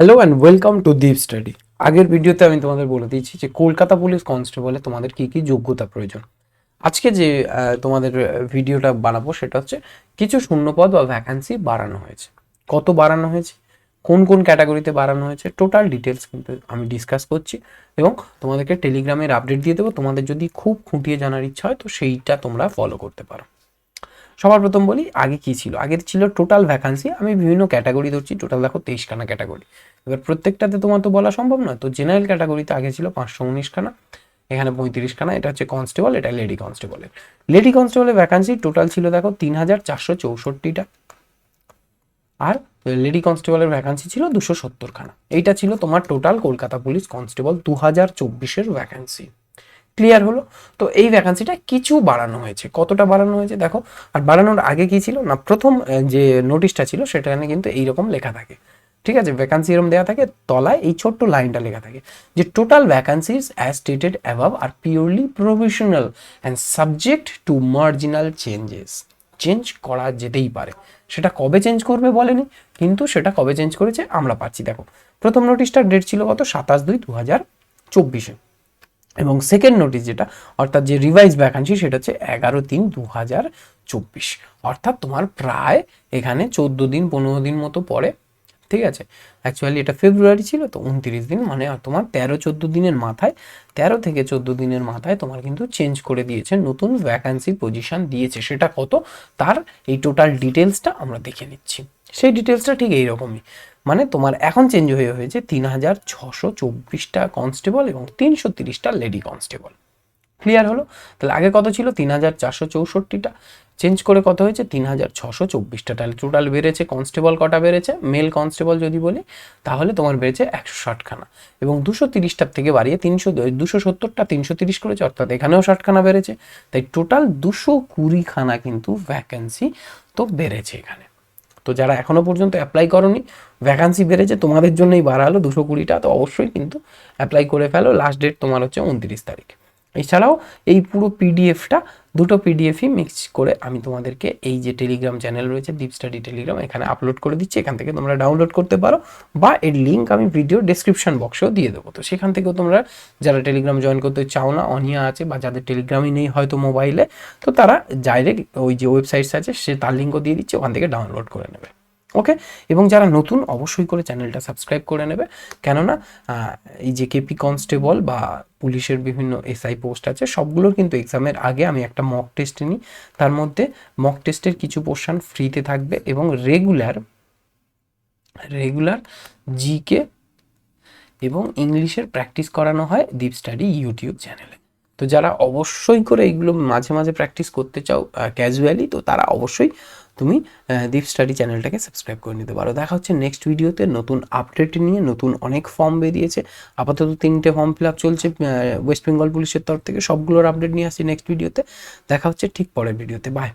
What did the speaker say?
Hello and welcome to Deep study. আগের ভিডিওতে আমি তোমাদের বলে দিয়েছি যে কলকাতা পুলিশ কনস্টেবলে তোমাদের কি কি যোগ্যতা প্রয়োজন। আজকে যে তোমাদের ভিডিওটা বানাবো সেটা হচ্ছে কিছু শূন্যপদ বা ভ্যাকান্সি বাড়ানো হয়েছে। কত বাড়ানো হয়েছে, কোন কোন ক্যাটাগরিতে বাড়ানো হয়েছে, টোটাল ডিটেলস কিন্তু আমি ডিসকাস করছি এবং তোমাদেরকে টেলিগ্রামের আপডেট দিয়ে দেবো। তোমাদের যদি খুব খুঁটিয়ে জানার ইচ্ছা হয় তো সেইটা তোমরা ফলো করতে পারো। সবার প্রথম বলি আগে কি ছিল। আগে ছিল টোটাল ভ্যাকান্সি, আমি বিভিন্ন ক্যাটাগরি ধরছি, টোটাল দেখো 23খানা ক্যাটাগরি। এবার প্রত্যেকটাতে তোমার তো বলা সম্ভব নয়, তো জেনারেল ক্যাটাগরিতে আগে ছিল 519খানা, এখানে 35খানা। এটা হচ্ছে কনস্টেবল, এটা লেডি কনস্টেবলের। লেডি কনস্টেবলের ভ্যাকান্সি টোটাল ছিল দেখো 3464টা, আর লেডি কনস্টেবলের ভ্যাকান্সি ছিল 270খানা। এইটা ছিল তোমার টোটাল কলকাতা পুলিশ কনস্টেবল 2024-এর ভ্যাকান্সি। ক্লিয়ার হলো? তো এই ভ্যাকান্সিটা কিছু বাড়ানো হয়েছে। কতটা বাড়ানো হয়েছে দেখো। আর বাড়ানোর আগে কি ছিল না, প্রথম যে নোটিশটা ছিল সেখানে কিন্তু এইরকম লেখা থাকে, ঠিক আছে, ভ্যাকান্সি এরকম দেওয়া থাকে, তলায় এই ছোট্ট লাইনটা লেখা থাকে যে total vacancies as stated above are purely provisional and subject to marginal changes. Change করা যেতেই পারে, সেটা কবে চেঞ্জ করবে বলেনি, কিন্তু সেটা কবে চেঞ্জ করেছে আমরা পাচ্ছি। দেখো প্রথম নোটিশটার ডেট ছিল কত, 27/2/2024, এবং সেকেন্ড নোটিশ যেটা অর্থাৎ যে রিভাইজ ভ্যাকান্সি সেটা হচ্ছে 11/3/2024, অর্থাৎ তোমার প্রায় এখানে 14 দিন 15 দিন মতো পরে, ঠিক আছে। অ্যাকচুয়ালি এটা ফেব্রুয়ারি ছিল, তো 29 দিন মানে তোমার 13-14 দিনের মাথায়, 13 থেকে 14 দিনের মাথায় তোমার কিন্তু চেঞ্জ করে দিয়েছে, নতুন ভ্যাকান্সি পজিশন দিয়েছে। সেটা কত, তার এই টোটাল ডিটেলসটা আমরা দেখে নিচ্ছি। সেই ডিটেলসটা ঠিক এইরকমই, মানে তোমার এখন চেঞ্জ হয়ে হয়েছে 3624টা কনস্টেবল এবং 330টা লেডি কনস্টেবল। ক্লিয়ার হলো? তাহলে আগে কত ছিল, 3464টা, চেঞ্জ করে কত হয়েছে 3624টা। তাহলে টোটাল বেড়েছে। কনস্টেবল কটা বেড়েছে, মেল কনস্টেবল যদি বলি তাহলে তোমার বেড়েছে 160খানা, এবং 230টার থেকে বাড়িয়ে 270টা 330 করেছে, অর্থাৎ এখানেও 60খানা বেড়েছে। তাই টোটাল 220খানা কিন্তু ভ্যাকেন্সি তো বেড়েছে এখানে। তো যারা এখনো পর্যন্ত অ্যাপ্লাই করনি, ভ্যাকান্সি বেড়েছে তোমাদের জন্যই বাড়ালো 220টা, তো অবশ্যই কিন্তু অ্যাপ্লাই করে ফেলো। লাস্ট ডেট তোমার হচ্ছে 29 তারিখ। এছাড়াও এই পুরো পিডিএফটা, দুটো পিডিএফই মিক্স করে আমি তোমাদেরকে এই যে টেলিগ্রাম চ্যানেল রয়েছে দীপ স্টাডি টেলিগ্রাম, এখানে আপলোড করে দিচ্ছি। এখান থেকে তোমরা ডাউনলোড করতে পারো, বা এর লিঙ্ক আমি ভিডিও ডেসক্রিপশন বক্সেও দিয়ে দেবো। তো সেখান থেকেও তোমরা যারা টেলিগ্রাম জয়েন করতে চাও না, অনিয়া আছে, বা যাদের টেলিগ্রামই নেই হয়তো মোবাইলে, তো তারা ডাইরেক্ট ওই যে ওয়েবসাইটস আছে সে তার লিঙ্কও দিয়ে দিচ্ছে, ওখান থেকে ডাউনলোড করে নেবে। ওকে। এবং যারা নতুন অবশ্যই করে চ্যানেলটা সাবস্ক্রাইব করে নেবে, কেননা এই যে কেপি কনস্টেবল বা পুলিশের বিভিন্ন এসআই পোস্ট আছে সবগুলোর কিন্তু এক্সামের আগে আমি একটা মক টেস্ট নিই। তার মধ্যে মক টেস্টের কিছু পোর্শন ফ্রিতে থাকবে, এবং রেগুলার জিকে এবং ইংলিশের প্র্যাকটিস করানো হয় দীপ স্টাডি ইউটিউব চ্যানেলে। তো যারা অবশ্যই করে এইগুলো মাঝে মাঝে প্র্যাকটিস করতে চাও ক্যাজুয়ালি, তো তারা অবশ্যই তুমি দীপ স্টাডি চ্যানেলটাকে সাবস্ক্রাইব করে নিতে পারো। দেখা হচ্ছে নেক্সট ভিডিওতে নতুন আপডেট নিয়ে। নতুন অনেক ফর্ম বেরিয়েছে, আপাতত 3টে ফর্ম ফিল আপ চলছে ওয়েস্ট বেঙ্গল পুলিশের তরফ থেকে, সবগুলোর আপডেট নিয়ে আসছি নেক্সট ভিডিওতে। দেখা হচ্ছে ঠিক পরের ভিডিওতে। বাই।